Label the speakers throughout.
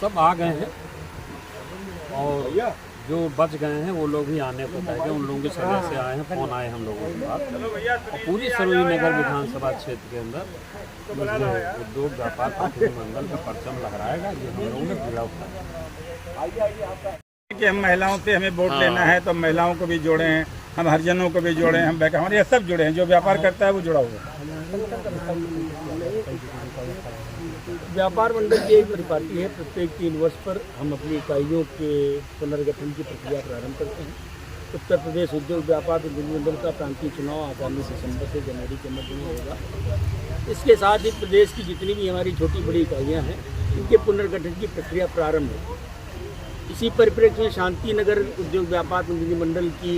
Speaker 1: सब आ गए हैं और जो बच गए हैं वो लोग ही आने को कह गए। उन लोगों के सजा से आए हैं, फोन आए हम लोगों के पास। और पूरी सरोजनी नगर विधानसभा क्षेत्र के अंदर उद्योग व्यापार प्रतिनिधिमंडल का परचम लहराएगा। ये हम लोगों ने पूरा उठाया
Speaker 2: कि हम महिलाओं से हमें वोट लेना है तो महिलाओं को भी जोड़े हैं, हम हरिजनों को भी जोड़े हैं, हम हमारे सब जुड़े हैं। जो व्यापार करता है वो जुड़ा हुआ है।
Speaker 3: व्यापार मंडल की एक परिपाटी है। प्रत्येक 3 वर्ष पर हम अपनी इकाइयों के पुनर्गठन की प्रक्रिया प्रारंभ करते हैं। उत्तर प्रदेश उद्योग व्यापार प्रतिनिधिमंडल का प्रांतीय चुनाव आगामी दिसंबर से जनवरी के मध्य में होगा। इसके साथ ही प्रदेश की जितनी भी हमारी छोटी बड़ी इकाइयाँ हैं इनके पुनर्गठन की प्रक्रिया प्रारंभ है। इसी परिप्रेक्ष्य में शांति नगर उद्योग व्यापार प्रतिनिधिमंडल की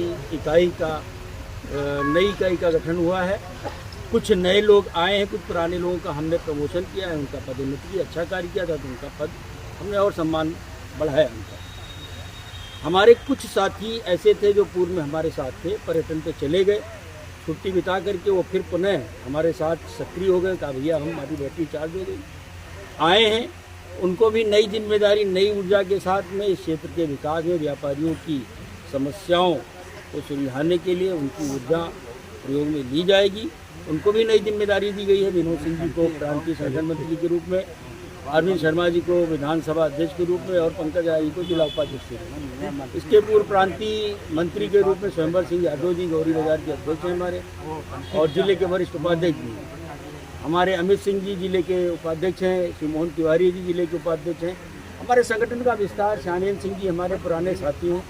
Speaker 3: नई इकाई का गठन हुआ है। कुछ नए लोग आए हैं, कुछ पुराने लोगों का हमने प्रमोशन किया है, उनका पदोन्नति की अच्छा कार्य किया था तो उनका पद हमने और सम्मान बढ़ाया उनका। हमारे कुछ साथी ऐसे थे जो पूर्व में हमारे साथ थे, पर्यटन पे चले गए, छुट्टी बिता करके वो फिर पुनः हमारे साथ सक्रिय हो गए। कहा भैया हमारी बैटरी चार्ज हो गई, आए हैं। उनको भी नई जिम्मेदारी, नई ऊर्जा के साथ में इस क्षेत्र के विकास में व्यापारियों की समस्याओं को सुलझाने के लिए उनकी ऊर्जा प्रयोग में ली जाएगी। उनको भी नई जिम्मेदारी दी गई है। विनोद सिंह जी को प्रांतीय संगठन मंत्री के रूप में, अरविंद शर्मा जी को विधानसभा अध्यक्ष के रूप में और पंकज राय जी को जिला उपाध्यक्ष के रूप में। इसके पूर्व प्रांतीय मंत्री के रूप में स्वयंवर सिंह यादव जी गौरी बाजार के अध्यक्ष हैं हमारे, और जिले के वरिष्ठ उपाध्यक्ष भी हमारे अमित सिंह जी जिले के उपाध्यक्ष हैं, श्री मोहन तिवारी जी जिले के उपाध्यक्ष हैं। हमारे संगठन का विस्तार श्यानेन सिंह जी हमारे पुराने साथी हैं।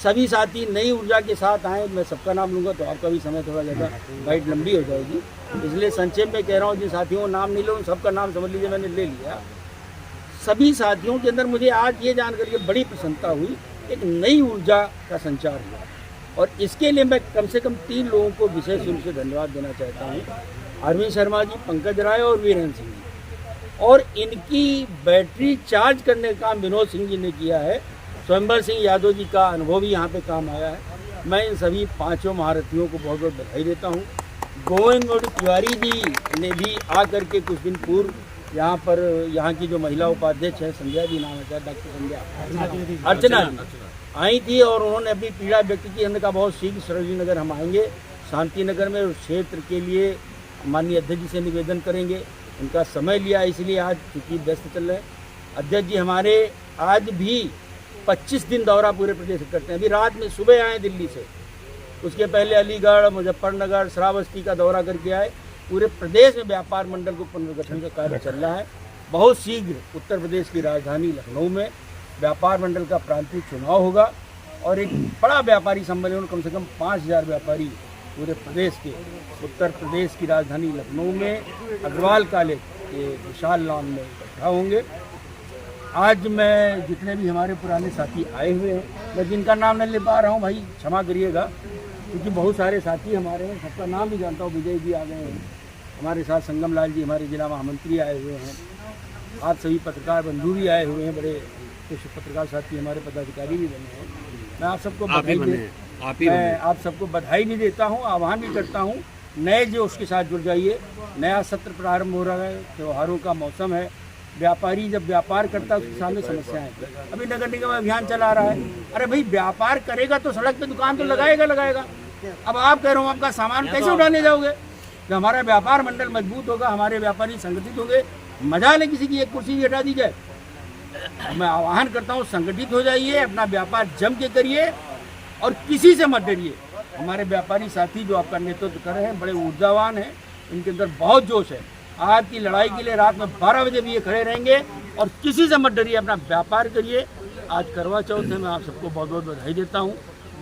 Speaker 3: सभी साथी नई ऊर्जा के साथ आए। मैं सबका नाम लूँगा तो आपका भी समय थोड़ा ज़्यादा बाइट लंबी हो जाएगी, इसलिए संक्षेप में कह रहा हूँ। जिन साथियों को नाम नहीं लूँ सबका नाम समझ लीजिए मैंने ले लिया। सभी साथियों के अंदर मुझे आज ये जान करके बड़ी प्रसन्नता हुई, एक नई ऊर्जा का संचार हुआ। और इसके लिए मैं कम से कम 3 लोगों को विशेष रूप से धन्यवाद देना चाहता हूँ, अरविंद शर्मा जी, पंकज राय और वीरेंद्र सिंह जी। और इनकी बैटरी चार्ज करने का काम विनोद सिंह जी ने किया है। स्वयंवर सिंह यादव जी का अनुभव भी यहाँ पे काम आया है। मैं इन सभी 5 महारथियों को बहुत बहुत बधाई देता हूँ। गोविंद तिवारी जी ने भी आकर के कुछ दिन पूर्व यहाँ की जो महिला उपाध्यक्ष है, संध्या जी नाम है, डॉक्टर संध्या अर्चना आई थी और उन्होंने अपनी पीड़ा व्यक्त की। हमने कहा बहुत शीघ्र सरोजनी नगर हम आएंगे, शांति नगर में उस क्षेत्र के लिए माननीय अध्यक्ष जी से निवेदन करेंगे। उनका समय लिया, इसलिए आज चूँकि व्यस्त चल रहे हैं। अध्यक्ष जी हमारे आज भी 25 दिन दौरा पूरे प्रदेश से करते हैं। अभी रात में सुबह आए दिल्ली से, उसके पहले अलीगढ़, मुजफ्फरनगर, श्रावस्ती का दौरा करके आए। पूरे प्रदेश में व्यापार मंडल को पुनर्गठन का कार्य चल रहा है। बहुत शीघ्र उत्तर प्रदेश की राजधानी लखनऊ में व्यापार मंडल का प्रांतीय चुनाव होगा और एक बड़ा व्यापारी सम्मेलन, कम से कम 5000 व्यापारी पूरे प्रदेश के, उत्तर प्रदेश की राजधानी लखनऊ में अग्रवाल कॉलेज के विशाल लॉन में इकट्ठा होंगे। आज मैं जितने भी हमारे पुराने साथी आए हुए हैं, मैं जिनका नाम नहीं ले पा रहा हूँ भाई क्षमा करिएगा, क्योंकि बहुत सारे साथी हमारे हैं, सबका नाम भी जानता हूँ। विजय जी आ गए हैं हमारे साथ, संगम लाल जी हमारे जिला महामंत्री आए हुए हैं, आप सभी पत्रकार बंधु भी आए हुए हैं, बड़े कुछ पत्रकार साथी हमारे पदाधिकारी भी बने हैं। मैं आप सबको बधाई भी देता हूँ, आह्वान भी करता हूँ, नए जो उसके साथ जुड़ जाइए। नया सत्र प्रारंभ हो रहा है, त्योहारों का मौसम है। व्यापारी जब व्यापार करता है उसके सामने समस्याएं हैं। अभी नगर निगम अभियान चला रहा है, अरे भाई व्यापार करेगा तो सड़क पे दुकान तो लगाएगा। अब आप कह रहे हो आपका सामान कैसे उठाने जाओगे? जब हमारा व्यापार मंडल मजबूत होगा, हमारे व्यापारी संगठित होंगे, मजा ले किसी की एक कुर्सी भी हटा दी जाए। मैं आह्वान करता हूँ, संगठित हो जाइए, अपना व्यापार जम के करिए और किसी से मत डरिए। हमारे व्यापारी साथी जो आपका नेतृत्व कर रहे हैं बड़े ऊर्जावान हैं, इनके अंदर बहुत जोश है। आज की लड़ाई के लिए रात में 12 बजे भी ये खड़े रहेंगे और किसी से मत डरिए, अपना व्यापार करिए। आज करवा चौथ है, मैं आप सबको बहुत बहुत बधाई देता हूँ।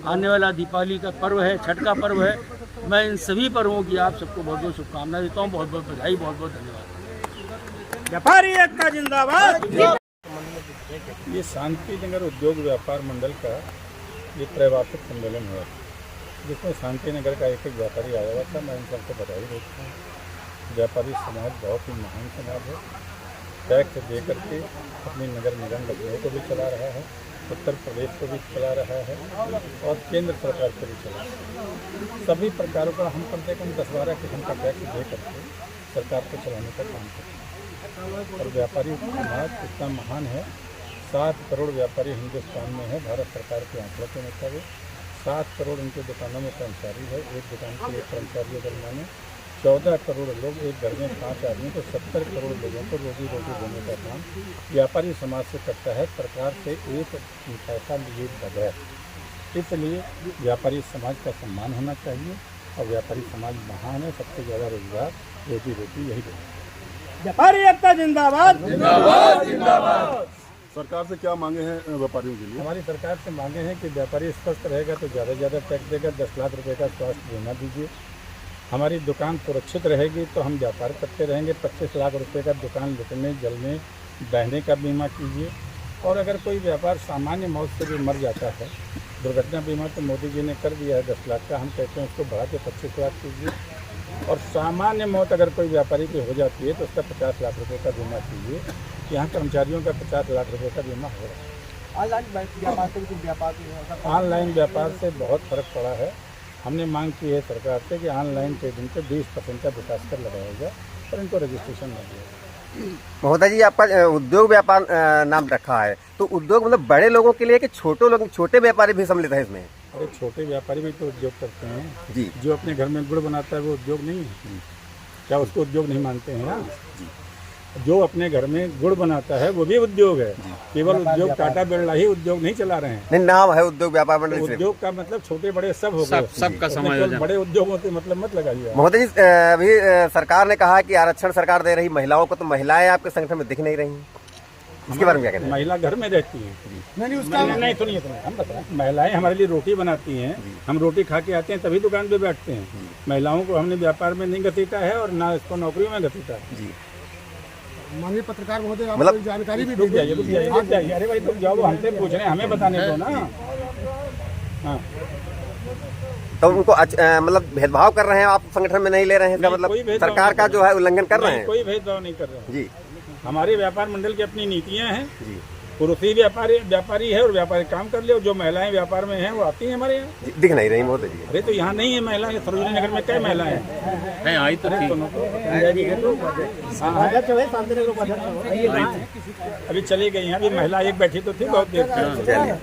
Speaker 3: आने वाला दीपावली का पर्व है, छठ का पर्व है, मैं इन सभी पर्वों की आप सबको बहुत बहुत शुभकामनाएं देता हूँ। बहुत बहुत बधाई, बहुत बहुत धन्यवाद। व्यापारी एकता जिंदाबाद।
Speaker 2: ये शांति नगर उद्योग व्यापार मंडल का ये त्रैवार्षिक सम्मेलन हुआ, जिसमें शांति नगर का एक व्यापारी आया हुआ था। मैं इन सबको बधाई देता हूँ। व्यापारी समाज बहुत ही महान समाज है। टैक्स दे करके अपनी नगर निगम लखनऊ को भी चला रहा है, उत्तर प्रदेश को भी चला रहा है और केंद्र सरकार को भी चला रहा है। सभी प्रकारों का हम कम से कम 10-12 किस्म का टैक्स दे करके सरकार को चलाने का काम करते हैं। और व्यापारी समाज इतना महान है। 7 करोड़ व्यापारी हिंदुस्तान में है भारत सरकार के आंकड़ों के मुताबिक। 7 करोड़ उनके दुकानों में कर्मचारी है। एक दुकान के एक कर्मचारी अगर माने 14 करोड़ लोग, एक घर में 5 आदमी, तो 70 करोड़ लोगों को रोजी रोटी देने का काम व्यापारी समाज से करता है, सरकार से एक पैसा लिए बगैर। इसलिए व्यापारी समाज का सम्मान होना चाहिए और व्यापारी समाज महान है। सबसे ज़्यादा रोजगार, रोजी रोटी यही देता है।
Speaker 3: व्यापारी एकता जिंदाबाद, जिंदाबाद जिंदाबाद।
Speaker 4: सरकार से क्या मांगे हैं व्यापारियों के लिए?
Speaker 2: हमारी सरकार से मांगे हैं कि व्यापारी स्वस्थ रहेगा तो ज़्यादा से ज़्यादा टैक्स देगा। 10 लाख रुपए का स्वास्थ्य बीमा दीजिए। हमारी दुकान सुरक्षित रहेगी तो हम व्यापार करते रहेंगे। 25 लाख रुपए का दुकान लुटने, जलने, बहने का बीमा कीजिए। और अगर कोई व्यापार सामान्य मौत से भी मर जाता है, दुर्घटना बीमा तो मोदी जी ने कर दिया है 10 लाख का, हम कहते हैं उसको बढ़ा के 25 लाख कीजिए। और सामान्य मौत अगर कोई व्यापारी की हो जाती है तो उसका 50 लाख रुपए का बीमा कीजिए। यहाँ कर्मचारियों का 50 लाख रुपए का बीमा हो रहा है। ऑनलाइन व्यापार से बहुत फर्क पड़ा है। हमने मांग की है सरकार से कि ऑनलाइन ट्रेडिंग पे 20% का विकास कर लगाया जाए और इनको रजिस्ट्रेशन न दिया।
Speaker 5: महोदय जी, आपका उद्योग व्यापार नाम रखा है, तो उद्योग मतलब बड़े लोगों के लिए कि छोटे व्यापारी भी सम्मिलित है इसमें?
Speaker 2: अरे छोटे व्यापारी भी तो उद्योग करते हैं
Speaker 5: जी।
Speaker 2: जो अपने घर में गुड़ बनाता है वो उद्योग नहीं है क्या? उसको उद्योग नहीं मानते हैं ना? जो अपने घर में गुड़ बनाता है वो भी उद्योग है। केवल उद्योग टाटा बिरला ही उद्योग नहीं चला रहे हैं।
Speaker 5: नहीं, नाम है उद्योग व्यापार मंडल।
Speaker 2: उद्योग का मतलब छोटे बड़े सब हो गए।
Speaker 1: सबका समायोजन।
Speaker 2: बड़े उद्योगों से मतलब मत लगाइए।
Speaker 5: महोदय जी, अभी सरकार ने कहा कि आरक्षण सरकार दे रही महिलाओं को, तो महिलाएं आपके संगठन में दिख नहीं रही, इसके बारे में क्या कहना है?
Speaker 2: महिला घर में रहती है। नहीं सुनिए, हम बताएं, महिलाएं हमारे लिए रोटी बनाती हैं। हम रोटी खा के आते हैं तभी दुकान पे बैठते हैं। महिलाओं को हमने व्यापार में नहीं घसीटा है और ना इसको नौकरियों में घसीटा है।
Speaker 6: माननीय पत्रकार महोदय, आप
Speaker 5: मतलब
Speaker 6: कोई जानकारी भी
Speaker 2: रुक जाइए। अरे भाई तुम जाओ, हमसे पूछ रहे हैं, हमें बताने दो ना। हाँ,
Speaker 5: तो उनको मतलब भेदभाव कर रहे हैं, आप संगठन में नहीं ले रहे हैं, इसका
Speaker 2: कोई
Speaker 5: मतलब
Speaker 2: भेदभाव
Speaker 5: सरकार का जो है उल्लंघन कर रहे हैं?
Speaker 2: कोई भेदभाव नहीं कर रहे हैं
Speaker 5: जी।
Speaker 2: हमारे व्यापार मंडल की अपनी नीतियां हैं।
Speaker 5: जी।
Speaker 2: पुरुष ही व्यापारी है और व्यापारी काम कर ले। और जो महिलाएं व्यापार में हैं वो आती हैं हमारे यहाँ।
Speaker 5: दिख नहीं रही महोदय जी।
Speaker 2: अरे तो यहाँ नहीं है महिलाएं। सरोजनी नगर में कई महिलाएं हैं।
Speaker 1: नहीं आई तो थी।
Speaker 2: अभी चली गई हैं। अभी महिला एक बैठी तो थी बहुत देर।
Speaker 5: चलिए।